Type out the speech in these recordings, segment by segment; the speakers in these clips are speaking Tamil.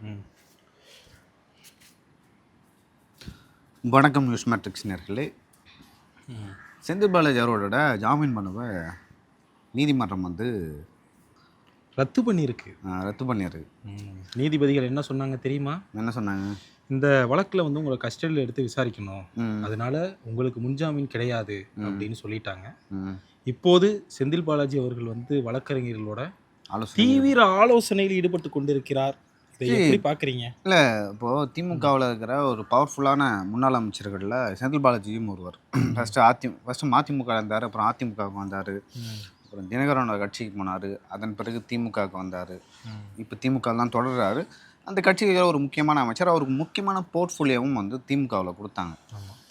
ம். வணக்கம் நியூஸ் மேட்ரிக்ஸ் நேர்களே. செந்தில் பாலாஜி அவரோட ஜாமீன் மனுவை நீதிமன்றம் வந்து ரத்து பண்ணியிருக்கு. ரத்து பண்ணியிருக்கு. நீதிபதிகள் என்ன சொன்னாங்க தெரியுமா? என்ன சொன்னாங்க? இந்த வழக்கில் வந்து உங்களை கஸ்டடியில் எடுத்து விசாரிக்கணும், அதனால உங்களுக்கு முன்ஜாமீன் கிடையாது அப்படின்னு சொல்லிட்டாங்க. இப்போது செந்தில் பாலாஜி அவர்கள் வந்து வழக்கறிஞர்களோட தீவிர ஆலோசனையில் ஈடுபட்டு கொண்டிருக்கிறார். இதை எப்படி பார்க்குறீங்க? இல்லை, இப்போது திமுகவில் இருக்கிற ஒரு பவர்ஃபுல்லான முன்னாள் அமைச்சர்களில் செந்தில் பாலாஜியும் ஒருவர். ஃபஸ்ட்டு மதிமுக இருந்தார், அப்புறம் அதிமுகவுக்கு வந்தார், அப்புறம் தினகரனோட கட்சிக்கு போனார், அதன் பிறகு திமுகவுக்கு வந்தார், இப்போ திமுக தான் தொடர்றாரு. அந்த கட்சிக்கு ஒரு முக்கியமான அமைச்சர், அவருக்கு முக்கியமான போர்ட்ஃபோலியோவும் வந்து திமுகவில் கொடுத்தாங்க.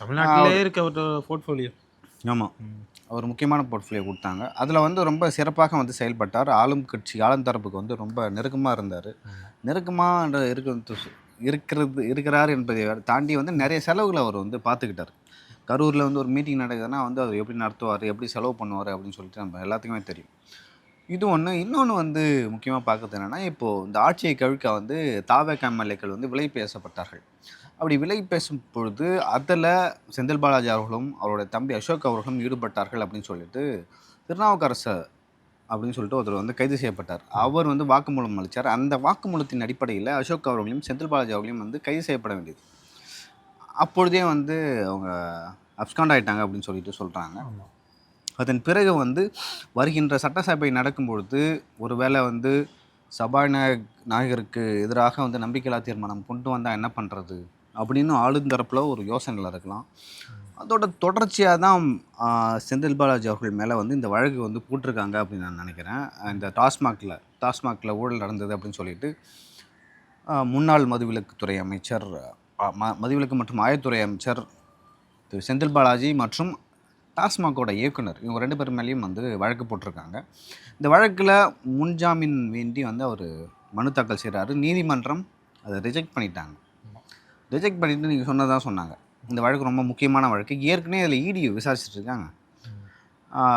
தமிழ்நாட்டிலே இருக்க ஒரு போர்ட்ஃபோலியோ. ஆமாம், அவர் முக்கியமான போர்ட்ஃபோலியோ கொடுத்தாங்க. அதில் வந்து ரொம்ப சிறப்பாக வந்து செயல்பட்டார். ஆளும் கட்சி ஆளும் தரப்புக்கு வந்து ரொம்ப நெருக்கமாக இருந்தார். நெருக்கமாக இருக்கிறார் என்பதை தாண்டி வந்து நிறைய செலவுகளை அவர் வந்து பார்த்துக்கிட்டார். கரூரில் வந்து ஒரு மீட்டிங் நடக்குதுன்னா வந்து அவர் எப்படி நடத்துவார், எப்படி செலவு பண்ணுவார் அப்படின்னு சொல்லிட்டு நம்ம எல்லாத்துக்குமே தெரியும். இது ஒன்று. இன்னொன்று வந்து முக்கியமாக பார்க்குறது என்னென்னா, இப்போது இந்த ஆட்சியை கவிழ்க்க வந்து தாவேக எம்எல்ஏக்கள் வந்து விலை பேசப்பட்டார்கள். அப்படி விலை பேசும் பொழுது அதில் செந்தில் பாலாஜி அவர்களும் அவருடைய தம்பி அசோக் அவர்களும் ஈடுபட்டார்கள் அப்படின்னு சொல்லிட்டு திருநாவுக்கரசு அப்படின்னு சொல்லிட்டு ஒருத்தர் வந்து கைது செய்யப்பட்டார். அவர் வந்து வாக்குமூலம் அளித்தார். அந்த வாக்குமூலத்தின் அடிப்படையில் அசோக் அவர்களையும் செந்தில் பாலாஜி அவர்களையும் வந்து கைது செய்யப்பட வேண்டியது. அப்பொழுதே வந்து அவங்க அப்ஸ்காண்ட் ஆகிட்டாங்க அப்படின்னு சொல்லிட்டு சொல்கிறாங்க. அதன் பிறகு வந்து வருகின்ற சட்டசபை நடக்கும்பொழுது ஒருவேளை வந்து சபாநாயகருக்கு எதிராக வந்து நம்பிக்கையில்லா தீர்மானம் கொண்டு வந்தால் என்ன பண்ணுறது அப்படின்னு ஆளுந்தரப்பில் ஒரு யோசனையில் இருக்கலாம். அதோட தொடர்ச்சியாக தான் செந்தில் பாலாஜி அவர்கள் மேலே வந்து இந்த வழக்கு வந்து போட்டிருக்காங்க அப்படின்னு நான் நினைக்கிறேன். இந்த டாஸ்மாகில் ஊழல் நடந்தது அப்படின்னு சொல்லிட்டு முன்னாள் மதுவிலக்குத்துறை அமைச்சர், மதுவிலக்கு மற்றும் ஆயத்துறை அமைச்சர் திரு செந்தில் பாலாஜி மற்றும் டாஸ்மாகோட இயக்குனர், இவங்க 2 பேர் மேலேயும் வந்து வழக்கு போட்டிருக்காங்க. இந்த வழக்கில் முன்ஜாமீன் வேண்டி வந்து அவர் மனு தாக்கல் செய்கிறாரு. நீதிமன்றம் அதை ரிஜெக்ட் பண்ணிட்டாங்க. ரிஜெக்ட் பண்ணிவிட்டு நீங்கள் சொன்னதான் சொன்னாங்க, இந்த வழக்கு ரொம்ப முக்கியமான வழக்கு, ஏற்கனவே இதில் இடி விசாரிச்சுட்டு இருக்காங்க.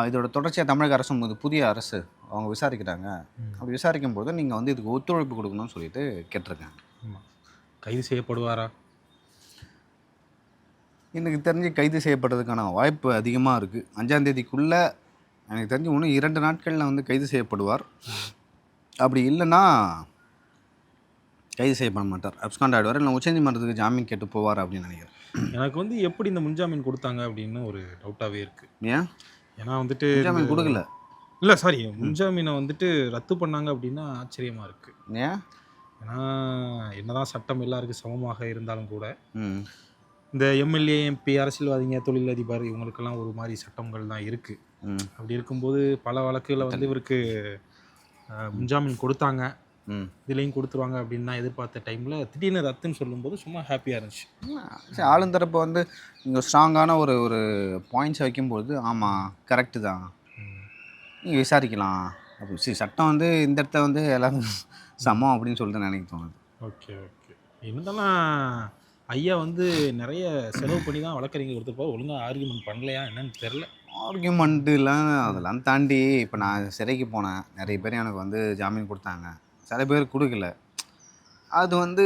இதோட தொடர்ச்சியாக தமிழக அரசும் இது புதிய அரசு அவங்க விசாரிக்கிறாங்க. அப்படி விசாரிக்கும் போது நீங்கள் வந்து இதுக்கு ஒத்துழைப்பு கொடுக்கணும்னு சொல்லிட்டு கேட்டிருக்காங்க. கைது செய்யப்படுவாரா? எனக்கு தெரிஞ்சு கைது செய்யப்படுறதுக்கான வாய்ப்பு அதிகமாக இருக்குது. 5ஆம் தேதிக்குள்ளே எனக்கு தெரிஞ்சு இன்னும் 2 நாட்களில் வந்து கைது செய்யப்படுவார். அப்படி இல்லைன்னா கைது செய்யப்பட மாட்டார், அப்ஸ்காண்ட் ஆகிடுவார், இல்லை உச்சநீதிமன்றத்துக்கு ஜாமீன் கேட்டு போவார் அப்படின்னு நினைக்கிறேன். எனக்கு வந்து எப்படி இந்த முன்ஜாமீன் கொடுத்தாங்க அப்படின்னு ஒரு டவுட்டாகவே இருக்குது. ஏன்னா வந்துட்டு முன்ஜாமீன் கொடுக்கல, இல்லை சாரி, முன்ஜாமீனை வந்துட்டு ரத்து பண்ணாங்க அப்படின்னா ஆச்சரியமாக இருக்குது. ஏன்னா என்னதான் சட்டம் எல்லாருக்கும் சமமாக இருந்தாலும் கூட இந்த எம்எல்ஏ, எம்பி, அரசியல்வாதிங்க, தொழிலதிபர் இவங்களுக்கெல்லாம் ஒரு மாதிரி சட்டங்கள் தான் இருக்குது. அப்படி இருக்கும்போது பல வழக்குகளை வந்து இவருக்கு முன்ஜாமீன் கொடுத்தாங்க, இதுலேயும் கொடுத்துருவாங்க அப்படின்னு தான் எதிர்பார்த்த டைமில் திடீர்னு ரத்துன்னு சொல்லும்போது சும்மா ஹாப்பியாக இருந்துச்சு. ஆளுந்தரப்பு வந்து நீங்கள் ஸ்ட்ராங்கான ஒரு பாயிண்ட்ஸ் வைக்கும்போது ஆமாம் கரெக்டு தான், நீங்கள் விசாரிக்கலாம் அப்படி சட்டம் வந்து இந்த இடத்த வந்து எல்லாரும் சமம் அப்படின்னு சொல்லிட்டு நினைக்க தோணுது. Okay okay. இருந்தாலும் ஐயா வந்து நிறைய செலவு பண்ணி தான் வழக்கறிஞர் கொடுத்துருப்பாரு. ஒழுங்காக ஆர்கியூமெண்ட் பண்ணலையா என்னன்னு தெரில. ஆர்கியூமெண்ட்டுலாம் அதெல்லாம் தாண்டி இப்போ நான் சிறைக்கு போனேன், நிறைய பேர் எனக்கு வந்து ஜாமீன் கொடுத்தாங்க, சில பேர் கொடுக்கல. அது வந்து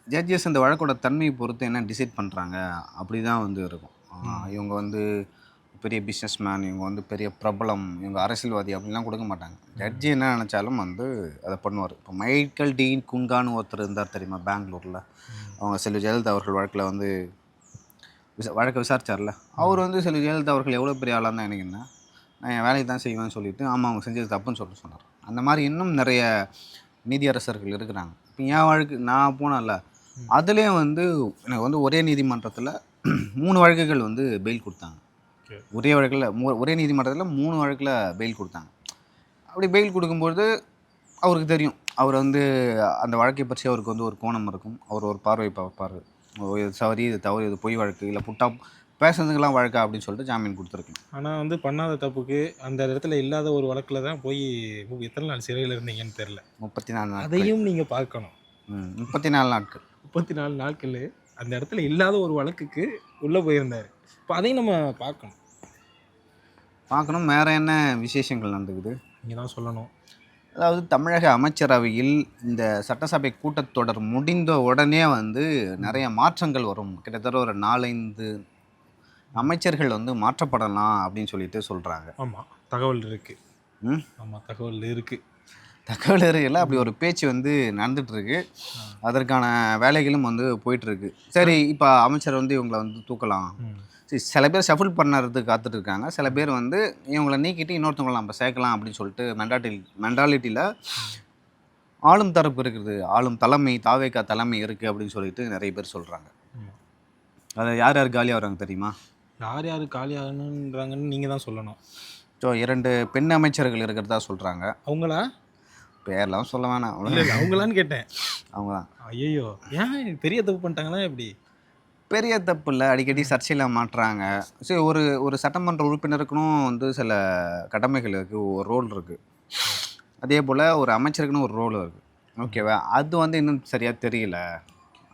ஜட்ஜஸ் அந்த வழக்கோட தன்மையை பொறுத்து என்ன டிசைட் பண்ணுறாங்க அப்படி தான் வந்து இருக்கும். இவங்க வந்து பெரிய பிஸ்னஸ்மேன், இவங்க வந்து பெரிய பிரபலம், இவங்க அரசியல்வாதி அப்படின்லாம் கொடுக்க மாட்டாங்க. ஜட்ஜி என்ன நினச்சாலும் வந்து அதை பண்ணுவார். இப்போ மைக்கேல் டீன் குங்கான்னு ஒருத்தர் இருந்தார் தெரியுமா பெங்களூரில், அவங்க செல்வி ஜெயலலிதா அவர்கள் வழக்கில் வந்து வழக்கை விசாரித்தார்ல, அவர் வந்து செல்வி ஜெயலலிதா அவர்கள் எவ்வளோ பெரிய ஆளாக தான் எனக்கு என்ன, நான் என் வேலையை தான் செய்வேன்னு சொல்லிவிட்டு ஆமாம் அவங்க செஞ்சது தப்புன்னு சொல்லிட்டு சொன்னார். அந்த மாதிரி இன்னும் நிறைய நீதியரசர்கள் இருக்கிறாங்க. இப்போ என் வழக்கு நான் போனேன்ல, அதுலேயே வந்து எனக்கு வந்து ஒரே நீதிமன்றத்தில் 3 வழக்குகள் வந்து பெயில் கொடுத்தாங்க. ஒரே நீதிமன்றத்தில் 3 வழக்கில் பெயில் கொடுத்தாங்க. அப்படி பெயில் கொடுக்கும்போது அவருக்கு தெரியும், அவர் வந்து அந்த வழக்கை பற்றி அவருக்கு வந்து ஒரு கோணம் இருக்கும், அவர் ஒரு பார்வை பார்ப்பார், இது சரி இது தவறு, இது பொய் வழக்கு, இல்லை புட்டா பேசுறதுக்கெல்லாம் வழக்கா அப்படின்னு சொல்லிட்டு ஜாமீன் கொடுத்துருக்கேன். ஆனால் வந்து பண்ணாத தப்புக்கு அந்த இடத்துல இல்லாத ஒரு வழக்கில் தான் போய் எத்தனை நாள் சிறையில் இருந்தீங்கன்னு தெரில. 34 நாள். அதையும் நீங்கள் பார்க்கணும். 34 நாட்கள். 34 நாட்கள் அந்த இடத்துல இல்லாத ஒரு வழக்குக்கு உள்ளே போயிருந்தார். இப்போ அதையும் நம்ம பார்க்கணும். வேறு என்ன விசேஷங்கள் நடந்துக்குது நீங்கள் தான் சொல்லணும். அதாவது தமிழக அமைச்சரவையில் இந்த சட்டசபை கூட்டத்தொடர் முடிந்த உடனே வந்து நிறைய மாற்றங்கள் வரும். கிட்டத்தட்ட ஒரு 4-5 அமைச்சர்கள் வந்து மாற்றப்படலாம் அப்படின்னு சொல்லிட்டு சொல்கிறாங்க. ஆமாம், தகவல் இருக்குது. ஆமாம், தகவல் இருக்குது. தகவல் இருக்குல்ல, அப்படி ஒரு பேச்சு வந்து நடந்துகிட்ருக்கு. அதற்கான வேலைகளும் வந்து போயிட்டுருக்கு. சரி, இப்போ அமைச்சர் வந்து இவங்களை வந்து தூக்கலாம். சரி, சில பேர் ஷஃபிள் பண்ணுறதுக்கு காத்துட்டு இருக்காங்க. சில பேர் வந்து இவங்களை நீக்கிட்டு இன்னொருத்தவங்களை நம்ம சேர்க்கலாம் அப்படின்னு சொல்லிட்டு மென்டாலிட்டியில் ஆளும் தரப்பு இருக்குது, ஆளும் தலைமை தாவேகா தலைமை இருக்குது அப்படின்னு சொல்லிட்டு நிறைய பேர் சொல்கிறாங்க. அதை யார் யார் காலியாக வராங்க தெரியுமா? யார் யார் காலியாகணுன்றாங்கன்னு நீங்கள் தான் சொல்லணும். ஸோ 2 பெண் அமைச்சர்கள் இருக்கிறதா சொல்கிறாங்க. அவங்களா? பேர்லாம் சொல்ல வேணாம். அவங்களான்னு கேட்டேன். அவங்க தான். ஐயோ, ஏன் பெரிய தப்பு பண்ணிட்டாங்களா எப்படி? பெரிய தப்பு இல்லை, அடிக்கடி சர்ச்சையில் மாட்டுறாங்க. சரி, ஒரு சட்டமன்ற உறுப்பினருக்குன்னு வந்து சில கடமைகள் இருக்குது, ஒரு ரோல் இருக்குது. அதே போல் ஒரு அமைச்சருக்குன்னு ஒரு ரோல் இருக்குது. ஓகேவா? அது வந்து இன்னும் சரியாக தெரியல,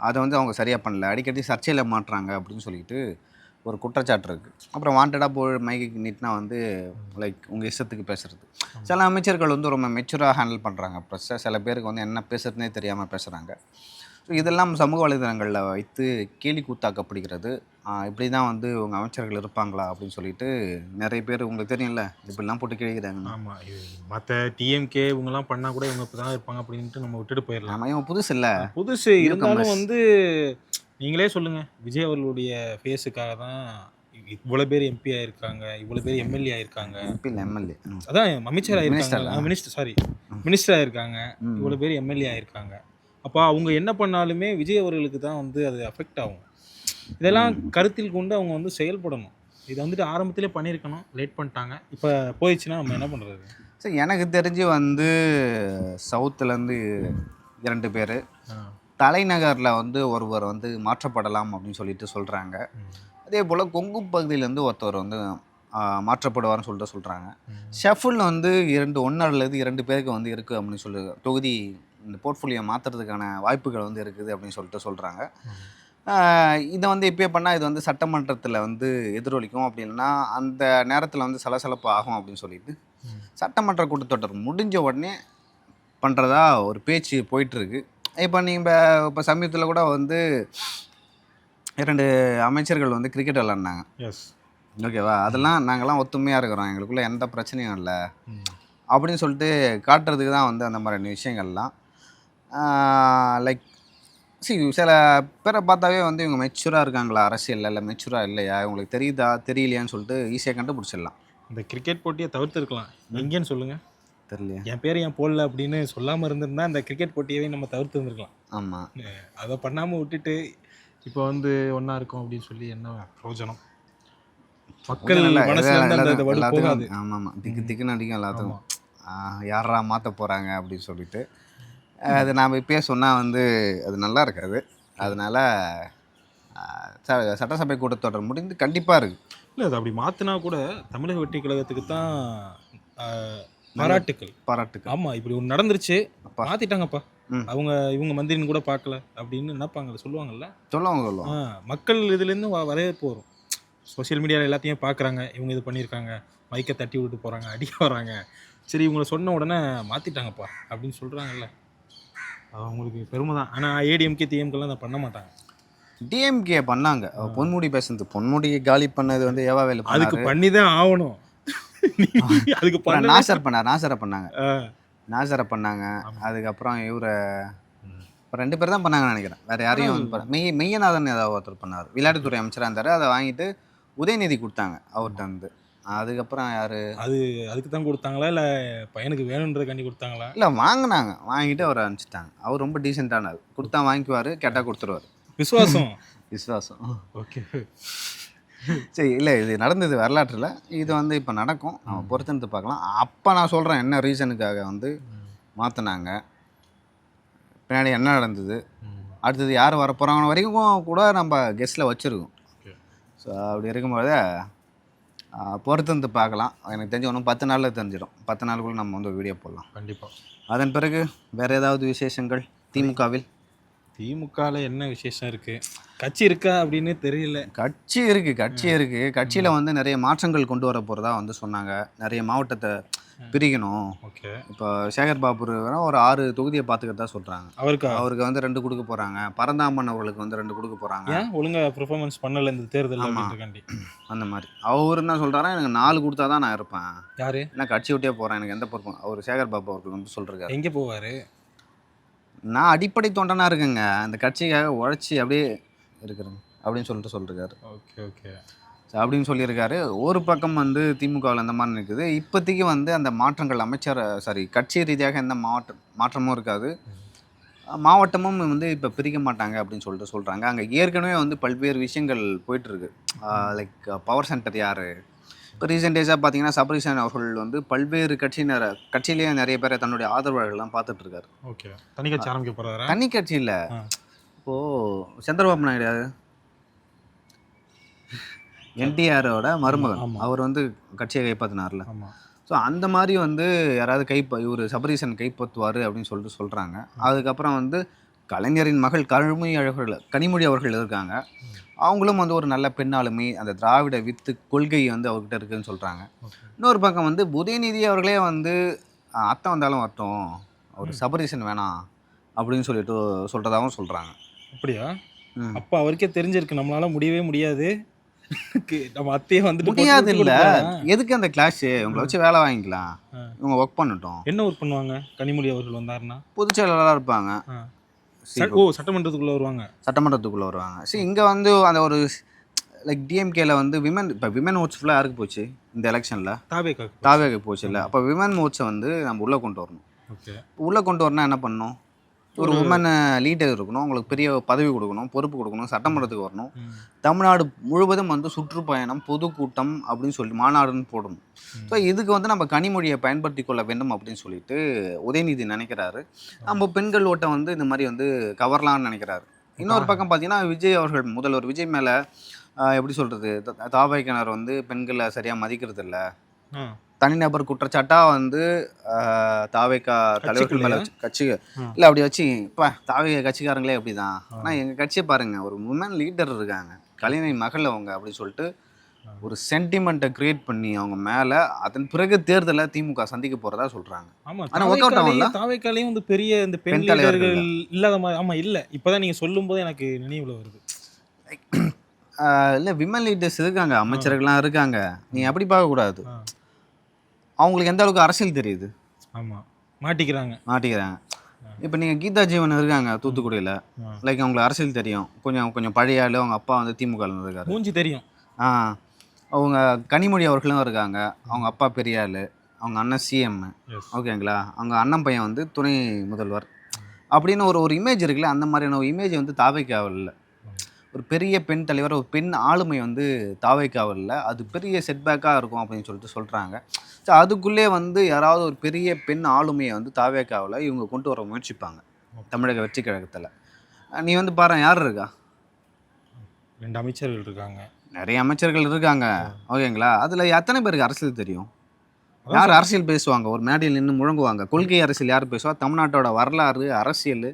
அதை வந்து அவங்க சரியாக பண்ணல, அடிக்கடி சர்ச்சையில் மாட்டுறாங்க அப்படின்னு சொல்லிட்டு ஒரு குற்றச்சாட்டு இருக்குது. அப்புறம் வாண்டடாக போய் மைக்கு நீட்னா வந்து லைக் உங்கள் இஷ்டத்துக்கு பேசுகிறது. சில அமைச்சர்கள் வந்து ரொம்ப மெச்சூராக ஹேண்டில் பண்ணுறாங்க ப்ரெஸ்ஸை. சில பேருக்கு வந்து என்ன பேசுறதுனே தெரியாமல் பேசுகிறாங்க. ஸோ இதெல்லாம் சமூக வலைதளங்களில் வைத்து கேலி கூத்தாக்கப்படுகிறது. இப்படி தான் வந்து உங்கள் அமைச்சர்கள் இருப்பாங்களா அப்படின்னு சொல்லிட்டு நிறைய பேர், உங்களுக்கு தெரியும்ல, இப்படிலாம் போட்டு கேட்குறாங்க. ஆமாம், மற்ற டிஎம்கே இவங்கெல்லாம் பண்ணால் கூட இவங்க இப்போ தான் இருப்பாங்க அப்படின்ட்டு நம்ம விட்டுட்டு போயிடலாம். ஆமாம், இவங்க புதுசு இல்லை, புதுசு இருந்தாலும் வந்து நீங்களே சொல்லுங்கள், விஜய் அவர்களுடைய ஃபேஸுக்காக தான் இவ்வளோ பேர் எம்பி ஆயிருக்காங்க, இவ்வளோ பேர் எம்எல்ஏ ஆயிருக்காங்க. எம்எல்ஏ அதான் அமைச்சர் ஆயிருக்காங்க, மினிஸ்டர் ஆயிருக்காங்க, இவ்வளோ பேர் எம்எல்ஏ ஆயிருக்காங்க. அப்போ அவங்க என்ன பண்ணாலுமே விஜய் அவர்களுக்கு தான் வந்து அது அஃபெக்ட் ஆகும். இதெல்லாம் கருத்தில் கொண்டு அவங்க வந்து செயல்படணும். இதை வந்துட்டு ஆரம்பத்திலே பண்ணியிருக்கணும், லேட் பண்ணிட்டாங்க. இப்போ போயிடுச்சுன்னா நம்ம என்ன பண்ணுறது? சரி, எனக்கு தெரிஞ்சு வந்து சவுத்துலேருந்து 2 பேர், தலைநகரில் வந்து ஒருவர் வந்து மாற்றப்படலாம் அப்படின்னு சொல்லிட்டு சொல்கிறாங்க. அதே போல் கொங்கு பகுதியிலேருந்து ஒருத்தவர் வந்து மாற்றப்படுவார்னு சொல்லிட்டு சொல்கிறாங்க. ஷஃபிள் வந்து 1 பேருக்கு வந்து இருக்குது அப்படின்னு சொல்லி தொகுதி இந்த போர்ட்ஃபோலியோ மாற்றுறதுக்கான வாய்ப்புகள் வந்து இருக்குது அப்படின்னு சொல்லிட்டு சொல்கிறாங்க. இதை வந்து இப்போயே பண்ணால் இது வந்து சட்டமன்றத்தில் வந்து எதிரொலிக்கும், அப்படின்னா அந்த நேரத்தில் வந்து சலசலப்பு ஆகும் அப்படின்னு சொல்லிட்டு சட்டமன்ற கூட்டத்தொடர் முடிஞ்ச உடனே பண்ணுறதா ஒரு பேச்சு போயிட்டுருக்கு. இப்போ சமீபத்தில் கூட வந்து 2 அமைச்சர்கள் வந்து கிரிக்கெட் விளாட்னாங்க. ஓகேவா? அதெல்லாம் நாங்கள்லாம் ஒத்துமையாக இருக்கிறோம், எங்களுக்குள்ளே எந்த பிரச்சனையும் இல்லை அப்படின்னு சொல்லிட்டு காட்டுறதுக்கு தான் வந்து அந்த மாதிரியான விஷயங்கள்லாம். லைக் சில பேரை பார்த்தாவே வந்து இவங்க மெச்சூராக இருக்காங்களா அரசியலில், இல்லை மெச்சூராக இல்லையா, இவங்களுக்கு தெரியுதா தெரியலையான்னு சொல்லிட்டு ஈஸியாக கண்டுபிடிச்சிடலாம். இந்த கிரிக்கெட் போட்டியை தவிர்த்துருக்கலாம். எங்கேன்னு சொல்லுங்கள்? தெரியலையா? என் பேர் ஏன் போடல அப்படின்னு சொல்லாமல் இருந்திருந்தா இந்த கிரிக்கெட் போட்டியவே நம்ம தவிர்த்து இருந்துருக்கலாம். ஆமாம், அதை பண்ணாமல் விட்டுட்டு இப்போ வந்து ஒன்றா இருக்கும் அப்படின்னு சொல்லி என்ன பிரயோஜனம்? மக்கள் எல்லாத்துக்கும் ஆமாம் திக்குன்னு அடிக்கும் எல்லாத்துக்கும். யாரா மாற்ற போகிறாங்க அப்படின்னு சொல்லிட்டு அது நாம் இப்போயே சொன்னால் வந்து அது நல்லா இருக்காது. அதனால் சட்டசபை கூட்டத்தொடர் முடிந்து கண்டிப்பாக இருக்குது. இல்லை, அது அப்படி மாற்றினா கூட தமிழக வெற்றி கழகத்துக்கு தான் பாராட்டுக்கள். ஆமாம், இப்படி ஒன்று நடந்துருச்சு, மாற்றிட்டாங்கப்பா, இவங்க மந்திரின்னு கூட பார்க்கல அப்படின்னு நினைப்பாங்க, சொல்லுவாங்கல்ல. சொல்லுவாங்க. மக்கள் இதுலேருந்து வரவேற்பு வரும். சோசியல் மீடியாவில் எல்லாத்தையும் பார்க்குறாங்க, இவங்க இது பண்ணியிருக்காங்க, மைக்கை தட்டி விட்டு போகிறாங்க, அடிக்க வராங்க. சரி, இவங்களை சொன்ன உடனே மாற்றிட்டாங்கப்பா அப்படின்னு சொல்கிறாங்கல்ல, அவங்களுக்கு பெருமை தான். ஆனால் ஏடிஎம்கே டிஎம்கேலாம் அதை பண்ண மாட்டாங்க. டிஎம்கே பண்ணாங்க, பொன்முடி பேசுறது, பொன்முடி காலி பண்ணது வந்து ஏவாவேலு அதுக்கு பண்ணி தான் ஆகணும். அதுக்கு நாசரை பண்ணாங்க. அதுக்கப்புறம் இவரை 2 பேர் தான் பண்ணாங்கன்னு நினைக்கிறேன், வேறு யாரையும் மெய்யநாதன் ஏதாவது ஒருத்தர் பண்ணார், விளையாட்டுத்துறை அமைச்சராக இருந்தார். அதை வாங்கிட்டு உதயநிதி கொடுத்தாங்க அவர்கிட்ட வந்து. அதுக்கப்புறம் யார் அதுக்கு தான் கொடுத்தாங்களா, இல்லை பையனுக்கு வேணுன்றதுக்காண்டி கொடுத்தாங்களா? இல்லை, வாங்கிட்டு அவரை அனுப்பிச்சிட்டாங்க. அவர் ரொம்ப டீசெண்டானார், கொடுத்தா வாங்கிக்குவார், கேட்டால் கொடுத்துருவார். விசுவாசம். ஓகே, சரி. இல்லை, இது நடந்தது வரலாற்றில், இது வந்து இப்போ நடக்கும், நம்ம பொறுத்துன்னு பார்க்கலாம். அப்போ நான் சொல்கிறேன் என்ன ரீசனுக்காக வந்து மாற்றினாங்க, பின்னாடி என்ன நடந்தது, அடுத்தது யார் வர போகிறாங்க வரைக்கும் கூட நம்ம கெஸ்ட்டில் வச்சுருக்கோம். ஸோ அப்படி இருக்கும்போது பொறுத்து பார்க்கலாம். எனக்கு தெரிஞ்சு ஒன்றும் 10 நாளில் தெரிஞ்சிடும். 10 நாளுக்குள்ளே நம்ம வந்து வீடியோ போடலாம் கண்டிப்பாக. அதன் பிறகு வேறு ஏதாவது விசேஷங்கள் திமுகவில்? திமுகவில் என்ன விசேஷம் இருக்குது? கட்சி இருக்கா அப்படின்னு தெரியல. கட்சி இருக்குது. கட்சியில் வந்து நிறைய மாற்றங்கள் கொண்டு வர போகிறதா வந்து சொன்னாங்க. நிறைய மாவட்டத்தை பிரிக்கணும். ஓகே. இப்போ சேகர் பாபு ஒரு 6 தொகுதியை பார்த்துக்கிறதா சொல்கிறாங்க. அவருக்கு வந்து 2 கொடுக்க போகிறாங்க. பரந்தாமன் அவர்களுக்கு வந்து 2 கொடுக்க போகிறாங்க. ஏன் ஒழுங்கா பெர்ஃபார்மன்ஸ் பண்ணல இந்த தேர்தல் அப்படின்றக்காண்டி அந்த மாதிரி அவர் என்ன சொல்கிறாரா, எனக்கு 4 கொடுத்தா தான் நான் இருப்பேன். யாரு நான் கட்சி விட்டே போகிறேன், எனக்கு எந்த பொறுப்பும். அவர் சேகர் பாபு அவர்கள் வந்து சொல்கிறாரு. எங்கே போவார்? நான் அடிப்படை தொண்டனாக இருக்குங்க, அந்த கட்சிக்காக உழைச்சி அப்படியே இருக்கிறேங்க அப்படின்னு சொல்லியிருக்காரு. ஓகே ஓகே அப்படின்னு சொல்லியிருக்காரு. ஒரு பக்கம் வந்து திமுகவில் இந்த மாதிரி இருக்குது. இப்போதைக்கு வந்து அந்த மாற்றங்கள் கட்சி ரீதியாக எந்த மாற்றமும் இருக்காது. மாவட்டமும் வந்து இப்போ பிரிக்க மாட்டாங்க அப்படின்னு சொல்கிறாங்க. அங்கே ஏற்கனவே வந்து பல்வேறு விஷயங்கள் போயிட்டுருக்கு. லைக் பவர் சென்டர் யார், இப்போ ரீசெண்ட் டேஸாக பார்த்தீங்கன்னா சபரீசன் அவர்கள் வந்து பல்வேறு கட்சியிலேயே நிறைய பேரை தன்னுடைய ஆதரவாளர்கள்லாம் பார்த்துட்ருக்காரு. ஓகே. தனி கட்சி ஆரம்பிக்க போகிறாரு. தனி கட்சி இல்லை, இப்போது சந்திரபாபு நாயுடு என்டிஆரோட மருமகன், அவர் வந்து கட்சியை கைப்பற்றினார்ல. ஸோ அந்த மாதிரி வந்து யாராவது இவர் சபரீசன் கைப்பற்றுவார் அப்படின்னு சொல்கிறாங்க. அதுக்கப்புறம் வந்து கலைஞரின் மகள் கனிமொழி அவர்கள் இருக்காங்க. அவங்களும் வந்து ஒரு நல்ல பெண் ஆளுமை, அந்த திராவிட வித்து கொள்கை வந்து அவர்கிட்ட இருக்குதுன்னு சொல்கிறாங்க. இன்னொரு பக்கம் வந்து உதயநிதி அவர்களே வந்து அத்தை வந்தாலும் வரட்டும், அவர் சபரீசன் வேணாம் அப்படின்னு சொல்லிட்டு சொல்கிறதாகவும் சொல்கிறாங்க. அப்படியா? அப்போ அவருக்கே தெரிஞ்சிருக்கு நம்மளால முடியவே முடியாது, நம்ம அத்தையே வந்துட்டு முடியாது. இல்லை, எதுக்கு அந்த கிளாஷ்? உங்களை வச்சு வேலை வாங்கிக்கலாம், இவங்க ஒர்க் பண்ணட்டும். என்ன ஒர்க் பண்ணுவாங்க? கனிமொழி அவர்கள் வந்தாருன்னா பொதுச் செயலாளராக இருப்பாங்க. சட்டமன்றத்துக்குள்ளே வருவாங்க. சரி, இங்கே வந்து அந்த ஒரு லைக் டிஎம்கேல வந்து விமன் ஓட்ஸ் ஃபுல்லாக யாருக்கு போச்சு இந்த எலெக்ஷனில்? தாவேக்கு போச்சு இல்லை. அப்போ விமன் ஓட்ஸை வந்து நம்ம உள்ளே கொண்டு வரணும். உள்ளே கொண்டு வரணும் என்ன பண்ணணும்? ஒரு உமன் லீடர் இருக்கணும், உங்களுக்கு பெரிய பதவி கொடுக்கணும், பொறுப்பு கொடுக்கணும், சட்டமன்றத்துக்கு வரணும், தமிழ்நாடு முழுவதும் வந்து சுற்றுப்பயணம், பொதுக்கூட்டம் அப்படின்னு சொல்லி மாநாடுன்னு போடணும். ஸோ இதுக்கு வந்து நம்ம கனிமொழியை பயன்படுத்தி கொள்ள வேண்டும் அப்படின்னு சொல்லிட்டு உதயநிதி நினைக்கிறாரு. நம்ம பெண்கள் ஓட்டை வந்து இந்த மாதிரி வந்து கவரலான்னு நினைக்கிறாரு. இன்னொரு பக்கம் பார்த்தீங்கன்னா விஜய் அவர்கள், முதல்வர் விஜய் மேலே எப்படி சொல்கிறது, தாவைக்கிணர் வந்து பெண்களை சரியாக மதிக்கிறது இல்லை, தனிநபர் குற்றச்சாட்டாக வந்து தாவேக்கா தலைவர்கள் மேலே கட்சி இல்லை அப்படி வச்சு இப்போ தாவேக்கா கட்சிக்காரங்களே அப்படி தான். ஆனால் எங்கள் கட்சியை பாருங்கள், ஒரு உமன் லீடர் இருக்காங்க, கலைஞரின் மகள் அவங்க அப்படின்னு சொல்லிட்டு ஒரு சென்டிமெண்ட்டை கிரியேட் பண்ணி அவங்க மேலே அதன் பிறகு தேர்தலை திமுக சந்திக்க போகிறதா சொல்கிறாங்க. ஆனால் ஒர்க் அவுட் ஆகல. தாவேக்காலையும் வந்து பெரிய இந்த பெண் தலைவர்கள் இல்லாத மாதிரி. ஆமாம், இல்லை, இப்போ தான் நீங்கள் சொல்லும்போது எனக்கு நினைவில் வருது. இல்லை, விமன் லீடர்ஸ் இருக்காங்க, அமைச்சர்கள்லாம் இருக்காங்க, நீங்கள் அப்படி பார்க்கக்கூடாது. அவங்களுக்கு எந்த அளவுக்கு அரசியல் தெரியுது? ஆமாம், மாட்டிக்கிறாங்க. இப்போ நீங்கள் கீதா ஜீவன் இருக்காங்க தூத்துக்குடியில், லைக் அவங்களுக்கு அரசியல் தெரியும், கொஞ்சம் பழைய ஆள், அவங்க அப்பா வந்து திமுகவில் இருக்காரு, மூஞ்சி தெரியும். அவங்க கனிமொழி அவர்களும் இருக்காங்க, அவங்க அப்பா பெரிய ஆள், அவங்க அண்ணன் சிஎம், ஓகேங்களா, அவங்க அண்ணன் பையன் வந்து துணை முதல்வர் அப்படின்னு ஒரு இமேஜ் இருக்குல்ல. அந்த மாதிரியான ஒரு இமேஜ் வந்து தாவேக்காவில் இல்லை. ஒரு பெரிய பெண் தலைவர், ஒரு பெண் ஆளுமை வந்து தாவேக்காவில் இல்லை. அது பெரிய செட்பேக்காக இருக்கும் அப்படின்னு சொல்கிறாங்க. ஸோ அதுக்குள்ளே வந்து யாராவது ஒரு பெரிய பெண் ஆளுமையை வந்து தாவேக்காவில் இவங்க கொண்டு வர முயற்சிப்பாங்க தமிழக வெற்றி கழகத்தில். நீ வந்து பாரு, யார் இருக்கா? 2 அமைச்சர்கள் இருக்காங்க, நிறைய அமைச்சர்கள் இருக்காங்க, ஓகேங்களா. அதில் எத்தனை பேருக்கு அரசியல் தெரியும்? யார் அரசியல் பேசுவாங்க? ஒரு மேடையில் நின்று முழங்குவாங்க. கொள்கை அரசியல் யார் பேசுவா? தமிழ்நாட்டோட வரலாறு, அரசியல்,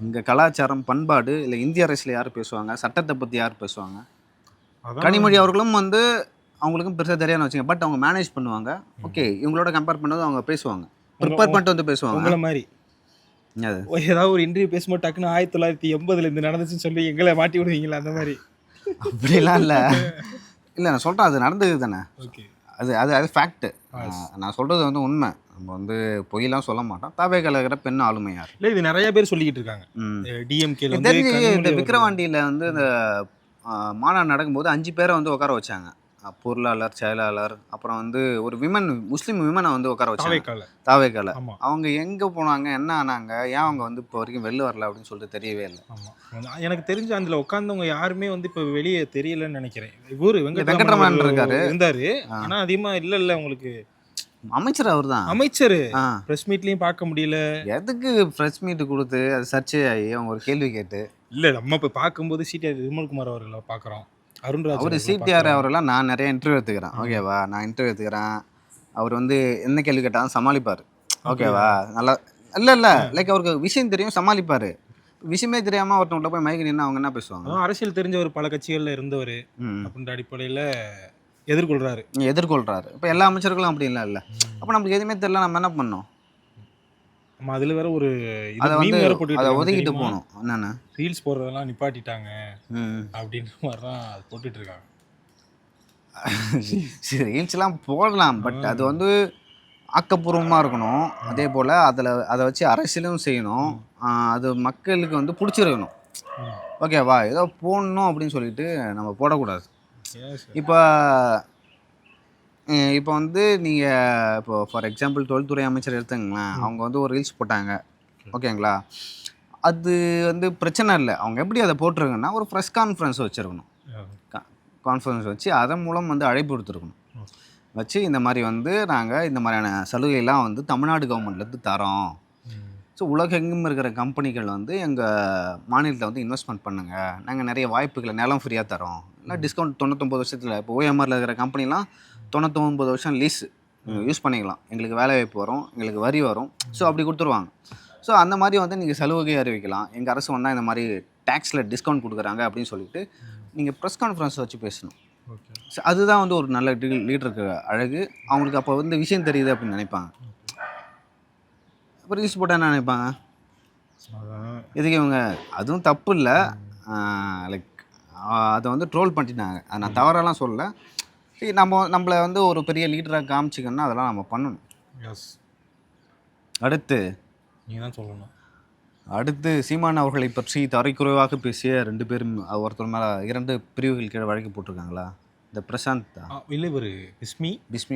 இங்கே கலாச்சாரம், பண்பாடு, இல்லை இந்திய அரசியல் யார் பேசுவாங்க? சட்டத்தை பற்றி யார் பேசுவாங்க? கனிமொழி அவர்களும் வந்து அவங்களுக்கும் பெருசாக தெரியாதுன்னு வச்சுங்க, பட் அவங்க மேனேஜ் பண்ணுவாங்க. ஓகே, இவங்களோட கம்பேர் பண்ணது அவங்க பேசுவாங்க, ப்ரிப்பேர் பண்ணிட்டு வந்து பேசுவாங்க. உங்களை மாதிரி ஏதாவது ஒரு இன்டர்வியூ பேசும்போது டக்குன்னு 1980 இந்த நடந்துச்சுன்னு சொல்லி எங்களை மாட்டி விடுவீங்களா? அந்த மாதிரி அப்படிலாம் இல்லை, நான் சொல்கிறேன், அது நடந்தது தானே. ஓகே, அது ஃபேக்ட்டு. நான் சொல்கிறது வந்து உண்மை, நம்ம வந்து பொய்யெல்லாம் சொல்ல மாட்டோம். தாவேக்கால இருக்கிற பெண் ஆளுமையார் இல்லை, இது நிறைய பேர் சொல்லிக்கிட்டு இருக்காங்க. டிஎம்கேல இந்த விக்கிரவாண்டியில் வந்து இந்த மாநாடு நடக்கும்போது 5 பேரை வந்து உட்கார வச்சாங்க, பொருளாளர், செயலாளர், அப்புறம் வந்து ஒரு முஸ்லீம் விமனை வந்து உட்கார வச்சாங்க தாவேக்கால. அவங்க எங்கே போனாங்க, என்ன ஆனாங்க, ஏன் அவங்க வந்து இப்போ வரைக்கும் வெளில வரல அப்படின்னு சொல்லிட்டு தெரியவே இல்லை. எனக்கு தெரிஞ்சு அதில் உட்காந்தவங்க யாருமே வந்து இப்போ வெளியே தெரியலன்னு நினைக்கிறேன். இவரு வெங்கட்ரமணன் இருந்தாரு, ஆனால் அதிகமாக இல்லை உங்களுக்கு அமைச்சர் அவர் தான் அமைச்சர். ப்ரெஸ் மீட்லையும் பார்க்க முடியல. எதுக்கு ப்ரெஸ் மீட் கொடுத்து அது சர்ச்சை ஆகி அவங்க ஒரு கேள்வி கேட்டு? இல்லை, நம்ம இப்போ பார்க்கும்போது சிடிஆர் விமல்குமார் அவர்களை பார்க்குறோம், அருண்ராஜ் அவர் சிடிஆர் அவரெல்லாம் நான் நிறைய இன்டர்வியூ எடுத்துக்கிறேன், ஓகேவா. நான் இன்டர்வியூ எடுத்துக்கிறேன், அவர் வந்து என்ன கேள்வி கேட்டாலும் சமாளிப்பார், ஓகேவா. நல்லா இல்லை லைக் அவருக்கு விஷயம் தெரியும், சமாளிப்பார். விஷயமே தெரியாமல் ஒருத்தவங்கள்ட்ட போய் மைக்கு நின்று அவங்க என்ன பேசுவாங்க? அரசியல் தெரிஞ்சவர், பல கட்சிகளில் இருந்தவர் அப்படின்ற அடிப்படையில் எதிர்கொள்கிறாரு. இப்போ எல்லா அமைச்சர்களும் அப்படி இல்லை. அப்போ நமக்கு எதுவுமே தெரியல, நம்ம என்ன பண்ணோம்? நம்ம அதில் வேற ஒரு அதை வந்து வேற போட்டு அதை ஒதுக்கிட்டு போகணும். என்னென்ன ரீல்ஸ் போடுறதெல்லாம் நிப்பாட்டிட்டாங்க அப்படின்ற மாதிரி தான் அது போட்டுட்டு இருக்காங்க. ரீல்ஸ்லாம் போடலாம், பட் அது வந்து ஆக்கப்பூர்வமாக இருக்கணும். அதே போல் அதை வச்சு அரசியலும் செய்யணும். அது மக்களுக்கு வந்து பிடிச்சிருக்கணும். ஓகேவா? ஏதோ போடணும் அப்படின்னு சொல்லிட்டு நம்ம போடக்கூடாது. இப்போ வந்து நீங்கள் இப்போ ஃபார் எக்ஸாம்பிள் தொழில்துறை அமைச்சர் எடுத்துங்களேன், அவங்க வந்து ஒரு ரீல்ஸ் போட்டாங்க, ஓகேங்களா? அது வந்து பிரச்சனை இல்லை. அவங்க எப்படி அதை போட்டிருக்குன்னா ஒரு ப்ரெஸ் கான்ஃபரன்ஸ் வச்சுருக்கணும். கான்ஃபரன்ஸ் வச்சு அதன் மூலம் வந்து அழைப்பு கொடுத்துருக்கணும். வச்சு இந்த மாதிரி வந்து நாங்கள் இந்த மாதிரியான சலுகைலாம் வந்து தமிழ்நாடு கவர்மெண்ட்லேருந்து தரோம். ஸோ உலகெங்கும் இருக்கிற கம்பெனிகள் வந்து எங்கள் மாநிலத்தில் வந்து இன்வெஸ்ட்மெண்ட் பண்ணுங்கள், நாங்கள் நிறைய வாய்ப்புகளை நிலம் ஃப்ரீயாக தரோம், இல்லை டிஸ்கவுண்ட் 99 வருஷத்தில். இப்போ ஓஎம்ஆரில் இருக்கிற கம்பெனிலாம் 99 வருஷம் லீஸ் யூஸ் பண்ணிக்கலாம், எங்களுக்கு வேலை வாய்ப்பு வரும், எங்களுக்கு வரி வரும். ஸோ அப்படி கொடுத்துருவாங்க. ஸோ அந்த மாதிரி வந்து நீங்கள் சலுகை அறிவிக்கலாம். எங்கள் அரசு வந்தால் இந்த மாதிரி டேக்ஸில் டிஸ்கவுண்ட் கொடுக்குறாங்க அப்படின்னு சொல்லிட்டு நீங்கள் ப்ரெஸ் கான்ஃபரன்ஸ் வச்சு பேசணும். ஸோ அதுதான் வந்து ஒரு நல்ல லீடருக்கு அழகு. அவங்களுக்கு அப்போ வந்து விஷயம் தெரியுது அப்படின்னு நினைப்பாங்க. இப்போ ரீல்ஸ் போட்டால் என்ன நினைப்பாங்க? எதுக்கு இவங்க, அதுவும் தப்பு இல்லை, லைக் அதை வந்து ட்ரோல் பண்ணிட்டாங்க. அதை நான் தவறெல்லாம் சொல்லலை. நம்மளை வந்து ஒரு பெரிய லீடராக காமிச்சிக்கணும்னா அதெல்லாம் நம்ம பண்ணணும். அடுத்து நீங்கள் தான் சொல்லணும். அடுத்து சீமான் அவர்களை பற்றி தரைக்குறைவாக பேசிய 2 பேரும் ஒருத்தர் மேலே 2 பிரிவுகள் கீழே வழக்கு போட்டிருக்காங்களா? இந்த பிரசாந்த் தான் இல்லை, ஒரு பிஸ்மி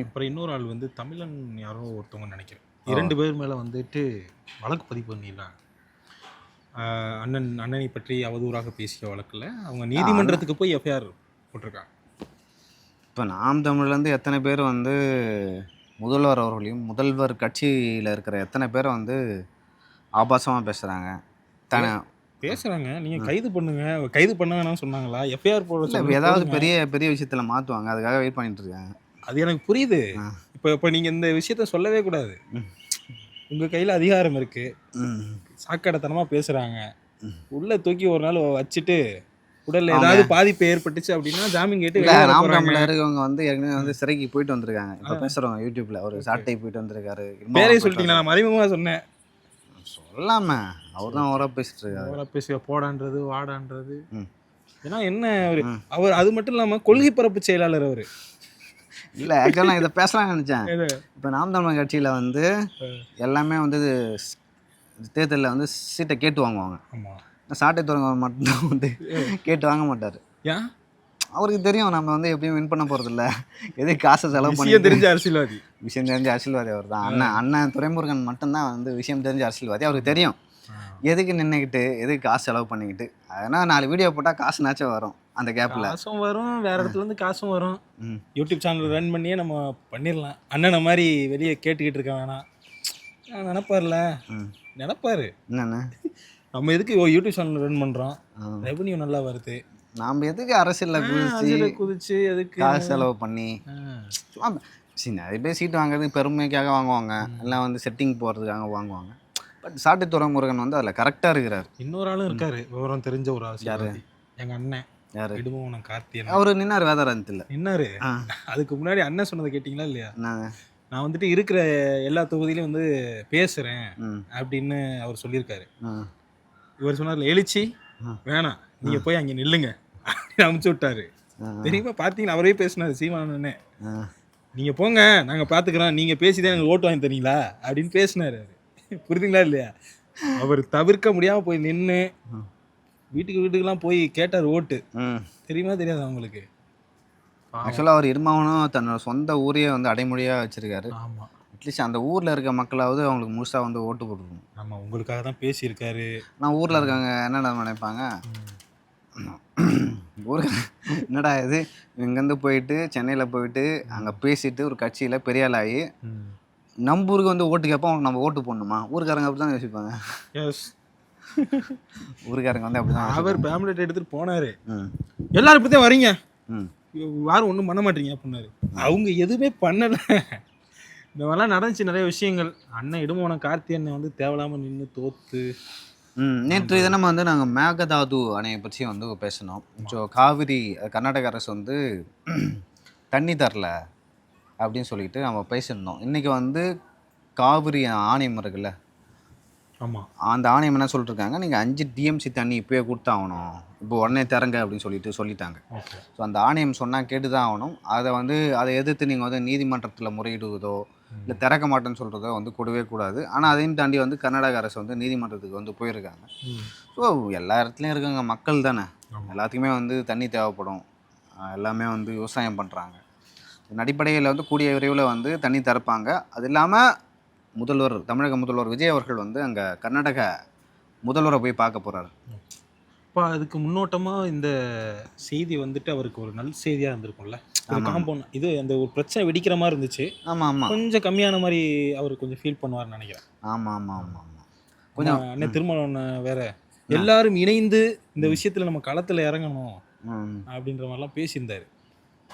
அப்புறம் இன்னொரு ஆள் வந்து தமிழன் யாரோ ஒருத்தவங்க நினைக்கிறேன். 2 பேர் மேலே வந்துட்டு வழக்கு பதிவு பண்ணிடலாம். அண்ணனை பற்றி அவதூறாக பேசிய வழக்கில் அவங்க நீதிமன்றத்துக்கு போய் எஃப்ஐஆர் போட்டிருக்காங்க. இப்போ நாம் தமிழ்லேருந்து எத்தனை பேர் வந்து முதல்வர் அவர்களையும் முதல்வர் கட்சியில் இருக்கிற எத்தனை பேரை வந்து ஆபாசமாக பேசுகிறாங்க தானே பேசுகிறாங்க. நீங்கள் கைது பண்ண வேணாம்னு சொன்னாங்களா? எஃப்ஐஆர் போட ஏதாவது பெரிய விஷயத்தில் மாற்றுவாங்க, அதுக்காக வெயிட் பண்ணிட்டு இருக்காங்க. அது எனக்கு புரியுது. இப்போ நீங்கள் இந்த விஷயத்த சொல்லவே கூடாது. உங்கள் கையில் அதிகாரம் இருக்குது, சாக்கடைத்தனமாக பேசுகிறாங்க, உள்ளே தூக்கி ஒரு நாள் வச்சுட்டு உடலில் ஏதாவது பாதிப்பு ஏற்பட்டுச்சு அப்படின்னா ஜாமீன் கேட்டு இருக்கவங்க வந்து ஏற்கனவே வந்து சிறைக்கு போயிட்டு வந்திருக்காங்க. இப்போ பேசுகிறவங்க யூடியூப்பில் ஒரு சாட்டை போயிட்டு வந்திருக்காரு. பேரே சொல்லிட்டீங்களா? நான் மறைமுகமாக சொன்னேன். சொல்லாம அவர் தான் ஓரா பேசிட்டு இருக்காரு. ஓரா பேசி போடான்றது வாடான்றது. ஏன்னா என்ன அவர் அது மட்டும் இல்லாமல் கொள்கை பரப்பு செயலாளர் அவர். இல்லை, ஆக்சுவலாக நான் இதை பேசலாம்னு நினச்சேன். இப்போ நாம் தமிழர் கட்சியில் வந்து எல்லாமே வந்து தேர்தலில் வந்து சீட்டை கேட்டு வாங்குவாங்க. சாட்டை துறங்க மட்டும்தான் வந்து கேட்டு வாங்க மாட்டார். ஏன்? அவருக்கு தெரியும் நம்ம வந்து எப்படியும் வின் பண்ண போகிறதில்ல, எதுக்கு காசை செலவு பண்ணி. விஷயம் தெரிஞ்ச அரசியல்வாதி அவர் தான். அண்ணன் துரைமுருகன் மட்டும்தான் வந்து விஷயம் தெரிஞ்ச அரசியல்வாதி. அவருக்கு தெரியும் எதுக்கு நின்றுக்கிட்டு எதுக்கு காசு செலவு பண்ணிக்கிட்டு. அதனால் 4 வீடியோ போட்டால் காசுனாச்சும் வரும், அந்த கேப்பில் காசும் வரும், வேறு இடத்துலேருந்து காசும் வரும். யூடியூப் சேனல் ரன் பண்ணியே நம்ம பண்ணிடலாம். அண்ணனை மாதிரி வெளியே கேட்டுக்கிட்டு இருக்க வேணாம். நினைப்பாரு என்னென்ன நம்ம எதுக்கு யூடியூப் சேனல் ரன் பண்ணுறோம், ரெவன்யூ நல்லா வருது, நாம் எதுக்கு அரசியலில் குதிச்சு எதுக்கு காசு செலவு பண்ணி. நிறைய பேர் சீட்டு வாங்குறது பெருமைக்காக வாங்குவாங்க, எல்லாம் வந்து செட்டிங் போகிறதுக்காக வாங்குவாங்க. பட் சாட்டை துரைமுருகன் வந்து அதில் கரெக்டாக இருக்கிறார். இன்னொரு ஆளும் இருக்காரு, விவரம் தெரிஞ்ச ஒரு ஆள். யார்? எங்கள் அண்ணன். யார்? இடுமோனம் கார்த்தியன். அவர் நின்னார் வேதாரத்தில் நின்னாரு. அதுக்கு முன்னாடி அண்ணன் சொன்னதை கேட்டிங்களா இல்லையா? நான் வந்துட்டு இருக்கிற எல்லா தொகுதியிலையும் வந்து பேசுகிறேன் அப்படின்னு அவர் சொல்லியிருக்காரு. இவர் சொன்னார்ல, எழுச்சி வேணாம், நீங்கள் போய் அங்கே நில்லுங்க அப்படின்னு அனுப்பிச்சு விட்டாரு. தெரியுமா? பார்த்தீங்கன்னா அவரே பேசினார் சீமானே, நீங்கள் போங்க நாங்கள் பார்த்துக்குறோம், நீங்கள் பேசிதான் எங்களுக்கு ஓட்டு வாங்கி தரீங்களா அப்படின்னு பேசினார். புரியுதுங்களா இல்லையா? அவர் தவிர்க்க முடியாமல் போய் நின்று வீட்டுக்கெல்லாம் போய் கேட்டார் ஓட்டு. தெரியுமா தெரியாது அவங்களுக்கு? ஆக்சுவலாக அவர் இருமாவனும் தன்னோட சொந்த ஊரையே வந்து அடைமொழியாக வச்சுருக்காரு. ஆமாம், அட்லீஸ்ட் அந்த ஊரில் இருக்க மக்களாவது அவங்களுக்கு முழுசாக வந்து ஓட்டு போட்டுருக்கணும். ஆமாம், உங்களுக்காக தான் பேசியிருக்காரு. நான் ஊரில் இருக்காங்க என்னடா நினைப்பாங்க, ஊருக்கு என்னடா இது, இங்கேருந்து போயிட்டு சென்னையில் போயிட்டு அங்கே பேசிட்டு ஒரு கட்சியில் பெரிய ஆளாகி நம்ம ஊருக்கு வந்து ஓட்டு கேட்போம், அவங்களுக்கு நம்ம ஓட்டு போடணுமா? ஊருக்காரங்க அப்படி தான் யோசிப்பாங்க. எஸ், ஊருக்காரங்க வந்து அப்படி தான். அவர் பேம்லெட் எடுத்துகிட்டு போனார், எல்லாரும் இப்படி தான் வரீங்க, யாரும் ஒன்றும் பண்ண மாட்டீங்க அப்படின்னாரு. அவங்க எதுவுமே பண்ணலை. இந்த மாதிரிலாம் நடந்துச்சு நிறைய விஷயங்கள். அண்ணன் இடுமோனம் கார்த்தி அண்ணன் வந்து தேவையில்லாமல் நின்று தோத்து. நேற்று தினம் வந்து நாங்கள் மேகதாது அணையை பற்றி வந்து பேசினோம். ஸோ காவிரி கர்நாடக அரசு வந்து தண்ணி தரல அப்படின்னு சொல்லிட்டு நம்ம பேசியிருந்தோம். இன்றைக்கி வந்து காவிரி ஆணையம் இருக்குல்ல, ஆமாம், அந்த ஆணையம் என்ன சொல்லிட்டுருக்காங்க, நீங்கள் 5 டிஎம்சி தண்ணி இப்போயே கொடுத்தாகணும், இப்போ உடனே தரங்க அப்படின்னு சொல்லிட்டாங்க. ஸோ அந்த ஆணையம் சொன்னால் கேட்டு தான் ஆகணும். அதை எதிர்த்து நீங்கள் வந்து நீதிமன்றத்தில் முறையிடுவதோ இல்லை திறக்க மாட்டேன்னு சொல்கிறதோ வந்து கூடவே கூடாது. ஆனால் அதையும் தாண்டி வந்து கர்நாடக அரசு வந்து நீதிமன்றத்துக்கு வந்து போயிருக்காங்க. ஸோ எல்லா இடத்துலையும் இருக்காங்க, மக்கள் தானே, எல்லாத்துக்குமே வந்து தண்ணி தேவைப்படும். எல்லாமே வந்து விவசாயம் பண்ணுறாங்க. இதன் அடிப்படையில் வந்து கூடிய விரைவில் வந்து தண்ணி திறப்பாங்க. அது இல்லாமல் தமிழக முதல்வர் விஜய் அவர்கள் வந்து அங்கே கர்நாடக முதல்வரை போய் பார்க்க போகிறாரு. இப்போ அதுக்கு முன்னோட்டமாக இந்த செய்தி வந்துட்டு அவருக்கு ஒரு நல்ல செய்தியாக இருந்திருக்கும்ல. காம்பவுண்ட் இது அந்த ஒரு பிரச்சனை வெடிக்கிற மாதிரி இருந்துச்சு. ஆமாம் ஆமாம், கொஞ்சம் கம்மியான மாதிரி அவர் கொஞ்சம் ஃபீல் பண்ணுவார்னு நினைக்கிறேன். ஆமாம் ஆமாம் ஆமாம் ஆமாம். கொஞ்சம் அண்ணன் திருமணம் வேற எல்லாரும் இணைந்து இந்த விஷயத்தில் நம்ம களத்தில் இறங்கணும் அப்படின்ற மாதிரிலாம் பேசியிருந்தாரு.